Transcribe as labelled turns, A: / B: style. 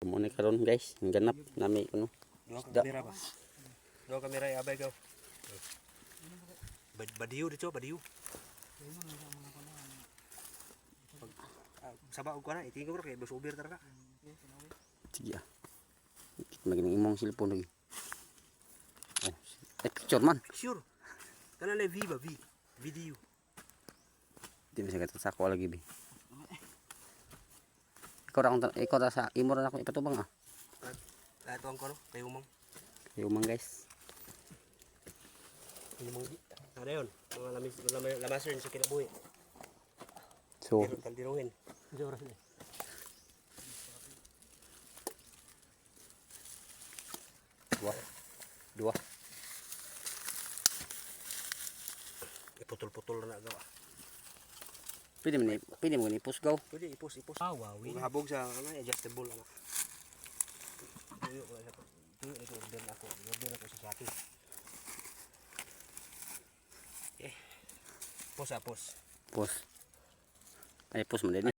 A: Amo ni karon guys, ang ganap nami kuno.
B: Dua kamera ba? Dua kamera abay gaw. Badiyo dito, badiyo. Sabak ko na, itingog ra kay busubir talaga.
A: Sige. Maging imong cellphone lagi. Oh, picture man.
B: Sure. Kana na V ba V? Video.
A: Di mo siya sa ako lagi bi. Ikaw ra sa imo ra ako ipatubang ah.
B: Lahat ang kono, kayo mong.
A: Kayo man guys.
B: Ini mong. Ada yon, mga lamaser sa kinabuhi.
A: So,
B: Kaldiruhin. Jora ni.
A: dua.
B: Iputol-putol na gawa.
A: Pwede mo ni pusgaw.
B: Pwede ipus. Wawi. Habog sa adjustable ana. Ito order ako sa Shopee. Pos.
A: Pus. Ay pus mo din.